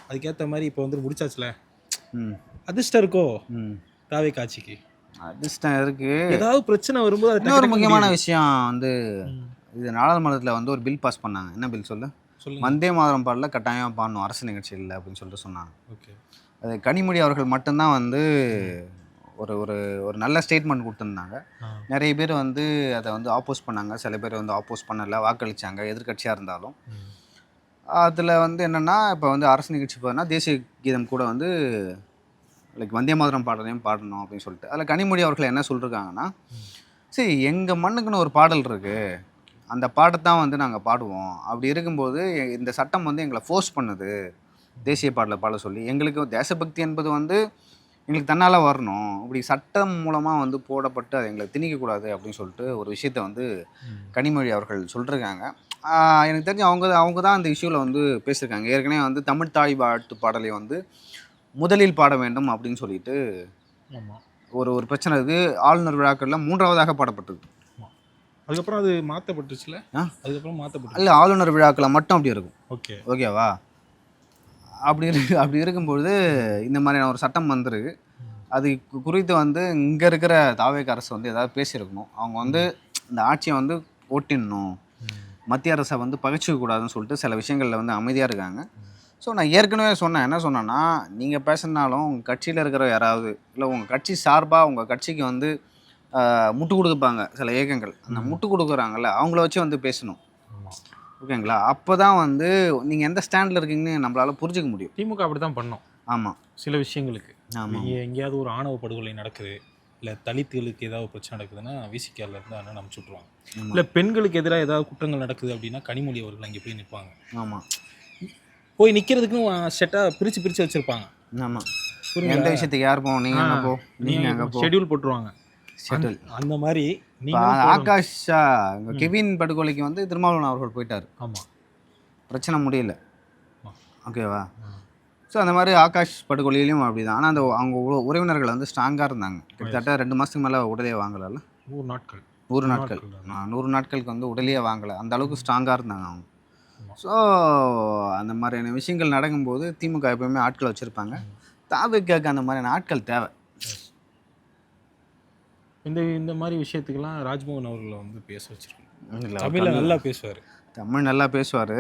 அதுக்கேற்ற மாதிரி இப்போ வந்து முடிச்சாச்சுல, அதிர்ஷ்டம் இருக்கோ தாவே காட்சிக்கு? அதிர்ஷ்டம் இருக்குது. ஏதாவது பிரச்சனை வரும்போது இன்னொரு முக்கியமான விஷயம் வந்து இது நாடாளுமன்றத்தில் வந்து ஒரு பில் பாஸ் பண்ணாங்க. என்ன பில் சொல்லு? வந்தே மாதரம் பாடல கட்டாயம் பாடணும் அரசு நிகழ்ச்சி இல்லை அப்படின்னு சொல்லிட்டு சொன்னாங்க. ஓகே, அது கனிமொழி அவர்கள் மட்டும்தான் வந்து ஒரு ஒரு ஒரு நல்ல ஸ்டேட்மெண்ட் கொடுத்துருந்தாங்க. நிறைய பேர் வந்து அதை வந்து ஆப்போஸ் பண்ணாங்க, சில பேர் வந்து ஆப்போஸ் பண்ணலை, வாக்களித்தாங்க, எதிர்கட்சியாக இருந்தாலும். அதில் வந்து என்னென்னா, இப்போ வந்து அரசு நிகழ்ச்சி போதுன்னா தேசிய கீதம் கூட வந்து லைக் வந்தே மாதரம் பாடலையும் பாடணும் அப்படின்னு சொல்லிட்டு அதில் கனிமொழி அவர்கள் என்ன சொல்லியிருக்காங்கன்னா, சரி எங்கள் மண்ணுக்குன்னு ஒரு பாடல் இருக்குது, அந்த பாட்டத்தான் வந்து நாங்கள் பாடுவோம். அப்படி இருக்கும்போது இந்த சட்டம் வந்து எங்களை ஃபோர்ஸ் பண்ணுது தேசிய பாடலை பாட சொல்லி. எங்களுக்கு தேசபக்தி என்பது வந்து எங்களுக்கு தன்னால் வரணும், இப்படி சட்டம் மூலமாக வந்து போடப்பட்டு அதை எங்களை திணிக்கக்கூடாது அப்படின்னு சொல்லிட்டு ஒரு விஷயத்த வந்து கனிமொழி அவர்கள் சொல்லியிருக்காங்க. எனக்கு தெரிஞ்சு அவங்க தான் அந்த இஷ்யூவில் வந்து பேசியிருக்காங்க. ஏற்கனவே வந்து தமிழ் தாய் வாழ்த்து பாடலை வந்து முதலில் பாட வேண்டும் அப்படின்னு சொல்லிட்டு ஒரு பிரச்சனை இருக்குது. ஆளுநர் விழாக்களில் 3ஆவதாக பாடப்பட்டது. அதுக்கப்புறம் அது மாற்றப்பட்டுச்சுல? அதுக்கப்புறம் மாற்றப்பட்டு இல்லை, ஆளுநர் விழாக்களில் மட்டும் அப்படி இருக்கும். ஓகேவா? அப்படி இருக்கும்பொழுது இந்த மாதிரியான ஒரு சட்டம் வந்துருக்கு. அது குறித்து வந்து இங்கே இருக்கிற தாவேக அரசு வந்து ஏதாவது பேசியிருக்கணும். அவங்க வந்து இந்த ஆட்சியை வந்து ஓட்டிடணும், மத்திய அரசை வந்து பகைச்சிக்கக்கூடாதுன்னு சொல்லிட்டு சில விஷயங்களில் வந்து அமைதியாக இருக்காங்க. ஸோ நான் ஏற்கனவே என்ன சொன்னேன்னா, நீங்கள் பேசுனாலும் உங்கள் கட்சியில் இருக்கிற யாராவது இல்லை உங்கள் கட்சி சார்பாக உங்கள் கட்சிக்கு வந்து முட்டு கொடுப்பாங்க சில இயக்கங்கள், அந்த முட்டு கொடுக்குறாங்கல்ல அவங்கள வச்சு வந்து பேசணும். ஓகேங்களா? அப்போ தான் வந்து நீங்கள் எந்த ஸ்டாண்டில் இருக்கீங்கன்னு நம்மளால் புரிஞ்சிக்க முடியும். திமுக அப்படி தான் பண்ணோம். ஆமாம், சில விஷயங்களுக்கு. ஆமாம், எங்கேயாவது ஒரு ஆணவ படுகொலை நடக்குது, இல்லை தலித்துகளுக்கு ஏதாவது பிரச்சனை நடக்குதுன்னா விசிகாவில் இருந்து அண்ணன் அனுப்பிச்சு விட்ருவாங்க. இல்லை பெண்களுக்கு எதிராக ஏதாவது குற்றங்கள் நடக்குது அப்படின்னா கனிமொழி அவர்கள் அங்கே போய் நிற்பாங்க. ஆமாம், போய் நிற்கிறதுக்குன்னு செட்டாக பிரித்து வச்சுருப்பாங்க. ஆமாம், எந்த விஷயத்துக்கு யார் போவோம், நீங்கள் அங்கே போ, நீங்கள் அங்கே போ, ஷெட்யூல் போட்டுருவாங்க. அந்த மாதிரி ஆகாஷ் கெவின் படுகொலைக்கு வந்து திருமாவளவன் அவர்கள் போயிட்டார். ஆமாம், பிரச்சனை முடியல. ஓகேவா? ஸோ அந்த மாதிரி ஆகாஷ் படுகொலையிலையும் அப்படி தான். ஆனால் அந்த அவங்க உறவினர்கள் வந்து ஸ்ட்ராங்காக இருந்தாங்க. கிட்டத்தட்ட 2 மாதத்துக்கு மேலே உடலே வாங்கலை. 100 நாட்களுக்கு வந்து உடலையே வாங்கலை. அந்த அளவுக்கு ஸ்ட்ராங்காக இருந்தாங்க அவங்க. ஸோ அந்த மாதிரியான விஷயங்கள் நடக்கும்போது திமுக எப்பவுமே ஆட்கள் வச்சுருப்பாங்க. தாவேக்காக்கு அந்த மாதிரியான ஆட்கள் தேவை. இந்த மாதிரி விஷயத்துக்கெல்லாம் ராஜ்மோகன் அவர்களை வந்து பேச வச்சிருக்கோம். தமிழில் நல்லா பேசுவார். தமிழ் நல்லா பேசுவார்.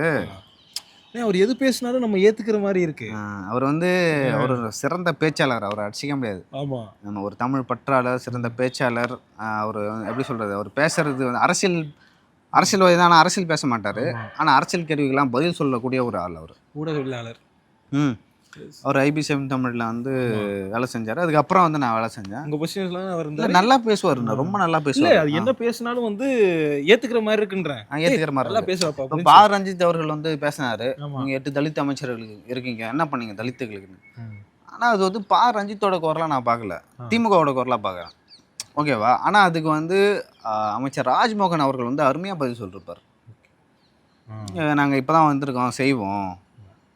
அவர் எது பேசினாலும் நம்ம ஏற்றுக்கிற மாதிரி இருக்கு. அவர் வந்து ஒரு சிறந்த பேச்சாளர், அவரை அடிச்சிக்க முடியாது. ஆமாம், நம்ம ஒரு தமிழ் பற்றாளர், சிறந்த பேச்சாளர். அவர் எப்படி சொல்கிறது, அவர் பேசுறது வந்து அரசியல்வாதி தான், அரசியல் பேச மாட்டார். ஆனால் அரசியல் கேள்விக்கெல்லாம் பதில் சொல்லக்கூடிய ஒரு ஆள் அவர். ஊடகவியலாளர். அவர் IBC தமிழில் வந்து வேலை செஞ்சார். அதுக்கப்புறம் வந்து நான் வேலை செஞ்சேன். உங்கள் பொசிஷன்ஸ்லாம் அவர் நல்லா பேசுவார், ரொம்ப நல்லா பேசுவார். அது என்ன பேசினாலும் வந்து ஏற்றுக்கிற மாதிரி இருக்குன்றேன். ஏற்றுக்கிற மாதிரி நல்லா பேசுவாப்பா. பா. ரஞ்சித் அவர்கள் வந்து பேசினார், நீங்கள் 8 தலித் அமைச்சர்களுக்கு இருக்கீங்க, என்ன பண்ணீங்க தலித்துகளுக்கு. ஆனால் அது வந்து பா. ரஞ்சித்தோட குரலாக நான் பார்க்கல, திமுகவோட குரலாக பார்க்குறேன். ஓகேவா? ஆனால் அதுக்கு வந்து அமைச்சர் ராஜ்மோகன் அவர்கள் வந்து அருமையாக பதில் சொல்லியிருப்பார். நாங்கள் இப்போ தான் வந்திருக்கோம், செய்வோம்,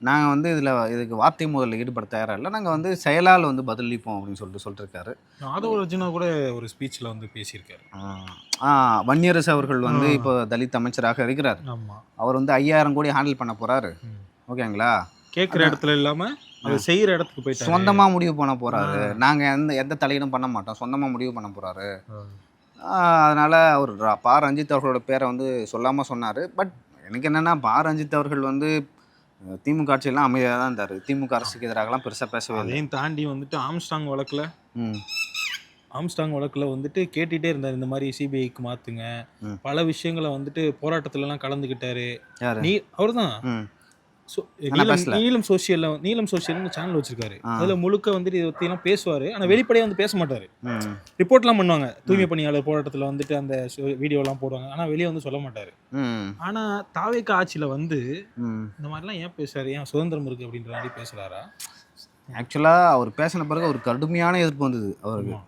நாங்கள் வந்து இதுக்கு வார்த்தை முதல்ல ஈடுபட தயாராக இல்லை, நாங்கள் வந்து செயலால் வந்து பதிலளிப்போம் அப்படின்னு சொல்லியிருக்காரு. ஆதவ அர்ஜுனா கூட ஒரு ஸ்பீச்சில் வந்து பேசியிருக்காரு. வன்னியரசு அவர்கள் வந்து இப்போ தலித் அமைச்சராக இருக்கிறார். அவர் வந்து 5000 கோடி ஹேண்டில் பண்ண போகிறாரு. ஓகேங்களா? கேட்குற இடத்துல இல்லாமல் செய்கிற இடத்துக்கு போயிட்டு சொந்தமாக முடிவு பண்ண போகிறாரு. நாங்கள் எந்த தலையீடும் பண்ண மாட்டோம், சொந்தமாக முடிவு பண்ண போகிறாரு. அதனால் அவர் பா. ரஞ்சித் அவர்களோட பேரை வந்து சொல்லாமல் சொன்னார். பட் எனக்கு என்னென்னா, பா. ரஞ்சித் அவர்கள் வந்து திமுக ஆட்சியெல்லாம் அமைதியாக தான் இருந்தார். திமுக அரசுக்கு எதிராகலாம் பெருசாக பேசவே இல்லை. அதையும் தாண்டி வந்துட்டு ஆம்ஸ்டாங் வழக்கில் வந்துட்டு கேட்டுகிட்டே இருந்தார், இந்த மாதிரி சிபிஐக்கு மாற்றுங்க, பல விஷயங்களை வந்துட்டு போராட்டத்துலலாம் கலந்துக்கிட்டாரு. அவர் தான் நீலம் சோஷியல்னு சேனல் வச்சிருக்காரு. அதுல முழுக்க வந்துட்டு இதை பற்றிலாம் பேசுவார். ஆனால் வெளிப்படையாக வந்து பேச மாட்டார். ரிப்போர்ட்லாம் பண்ணுவாங்க, தூய்மை பணியாளர் போராட்டத்தில் வந்துட்டு அந்த வீடியோலாம் போடுவாங்க, ஆனால் வெளியே வந்து சொல்ல மாட்டார். ஆனால் தாவேக ஆட்சியில் வந்து இந்த மாதிரிலாம் ஏன் பேசுறாரு, ஏன் சுதந்திரம் இருக்குது அப்படின்ற மாதிரி பேசுகிறாரா? ஆக்சுவலாக அவர் பேசின பிறகு ஒரு கடுமையான எதிர்ப்பு வந்தது. அவருக்கு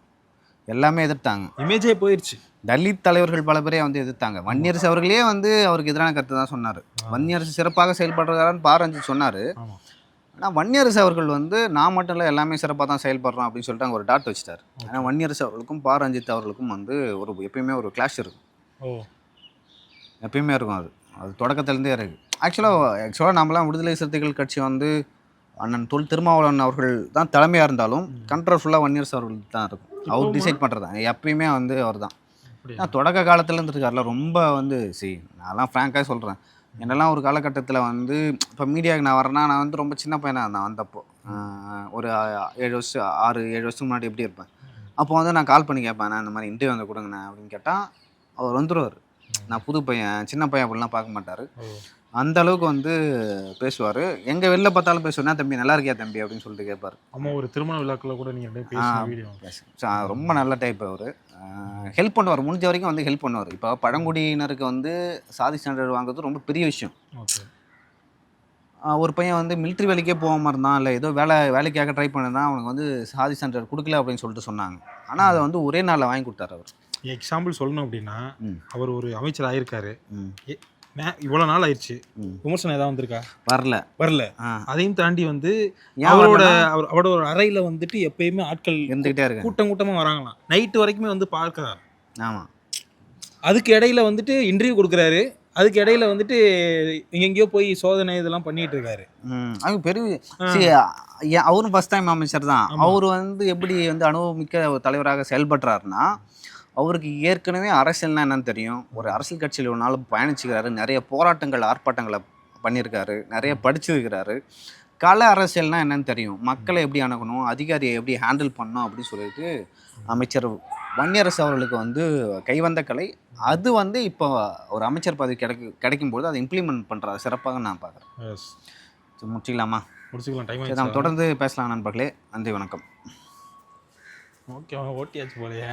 எல்லாமே எதிர்த்தாங்க, இமேஜே போயிடுச்சு. தலித் தலைவர்கள் பல பேரே வந்து எதிர்த்தாங்க. வன்னியரசு அவர்களே வந்து அவருக்கு எதிரான கருத்து தான் சொன்னார். வன்னியரசு சிறப்பாக செயல்படுறாருன்னு பாரஞ்சு சொன்னார். ஆனால் வன்னியரசு அவர்கள் வந்து நான் மட்டும் இல்லை எல்லாமே சிறப்பாக தான் செயல்படுறோம் அப்படின்னு சொல்லிட்டு அங்கே ஒரு டாட் வச்சுட்டார். ஏன்னா வன்னியரசு அவர்களுக்கும் ரஞ்சித் அவர்களுக்கும் வந்து எப்பயுமே ஒரு கிளாஷ் இருக்கும். எப்பயுமே இருக்கும். அது தொடக்கத்துலேருந்தே இருக்குது. ஆக்சுவலாக நம்மளாம் விடுதலை சிறுத்தைகள் கட்சி வந்து அண்ணன் தொல் திருமாவளவன் அவர்கள் தான் தலைமையாக இருந்தாலும் கண்ட்ரோல் ஃபுல்லாக வன்னியரசு அவர்கள் தான் இருக்கும். அவர் டிசைட் பண்ணுறது எப்பயுமே வந்து அவர் தான். நான் தொடக்க காலத்துலேருந்து இருக்கார்ல, ரொம்ப வந்து நான்லாம் ஃப்ராங்காக சொல்கிறேன். என்னெல்லாம் ஒரு காலகட்டத்தில் வந்து இப்போ மீடியாவுக்கு நான் வரேன்னா, நான் வந்து ரொம்ப சின்ன பையனாக இருந்தேன் வந்தப்போ. ஒரு 7 வருஷத்துக்கு முன்னாடி எப்படி இருப்பேன். அப்போ வந்து நான் கால் பண்ணி கேட்பேன், நான் இந்த மாதிரி இன்டர்வியூ வந்து கொடுங்கண்ணே அப்படின்னு கேட்டால் அவர் வந்துடுவார். நான் புது பையன், சின்ன பையன் அப்படிலாம் பார்க்க மாட்டார். அந்த அளவுக்கு வந்து பேசுவார். எங்கே வெளில பார்த்தாலும் பேசுவேன்னா, தம்பி நல்லா இருக்கியா தம்பி அப்படின்னு சொல்லிட்டு கேட்பார். அம்மா ஒரு திருமண விழாக்களில் கூட நீங்கள் ரொம்ப நல்ல டைப் அவர். ஹெல்ப் பண்ணுவார், முடிஞ்ச வரைக்கும் வந்து ஹெல்ப் பண்ணுவார். இப்போ பழங்குடியினருக்கு வந்து சாதி சான்றிதழ் வாங்குறது ரொம்ப பெரிய விஷயம். ஒரு பையன் வந்து மிலிட்ரி வேலைக்கே போகாமல் இருந்தான், இல்லை ஏதோ வேலைக்காக ட்ரை பண்ணதான் அவனுக்கு வந்து சாதி சான்றிதழ் கொடுக்கல அப்படின்னு சொல்லிட்டு சொன்னாங்க. ஆனால் அதை வந்து ஒரே நாளில் வாங்கி கொடுத்தாரு அவர். எக்ஸாம்பிள் சொல்லணும் அப்படின்னா, அவர் ஒரு அமைச்சர் ஆயிருக்காரு, இவ்வளோ நாள் ஆயிடுச்சு, விமர்சனம் ஏதாவது வந்திருக்கா? வரல. அதையும் தாண்டி வந்து அவரோட ஒரு அறையில் வந்துட்டு எப்பயுமே ஆட்கள் இருந்துகிட்டே இருக்கு, கூட்டமாக வராங்களாம், நைட்டு வரைக்குமே வந்து பார்க்குறாரு. ஆமாம். அதுக்கு இடையில வந்துட்டு இன்டர்வியூ கொடுக்குறாரு, அதுக்கு இடையில வந்துட்டு எங்கெங்கயோ போய் சோதனை இதெல்லாம் பண்ணிட்டு இருக்காரு. அது பெரிய அவரும் ஃபர்ஸ்ட் டைம் அமைச்சர் தான். அவர் வந்து எப்படி வந்து அனுபவமிக்க ஒரு தலைவராக செயல்படுறாருன்னா, அவருக்கு ஏற்கனவே அரசியல்னா என்னன்னு தெரியும். ஒரு அரசியல் கட்சியில் ஒரு நாள் பயணிச்சுக்கிறாரு, நிறைய போராட்டங்கள் ஆர்ப்பாட்டங்களை பண்ணியிருக்காரு, நிறைய படிச்சிருக்கிறாரு. கல அரசியல்னா என்னன்னு தெரியும், மக்களை எப்படி அணுகணும், அதிகாரியை எப்படி ஹேண்டில் பண்ணணும் அப்படின்னு சொல்லிட்டு அமைச்சர் வன்னியரசு அவர்களுக்கு வந்து கைவந்த கலை. அது வந்து இப்போ ஒரு அமைச்சர் பதவி கிடைக்கும்போது அதை இம்ப்ளிமெண்ட் பண்ணுறாரு சிறப்பாக நான் பார்க்குறேன். முடிச்சிக்கலாமா? முடிச்சுக்கலாம், டைம். நம்ம தொடர்ந்து பேசலாம் நண்பர்களே. நன்றி, வணக்கம். ஓகே, ஓட்டியாச்சு போலையே.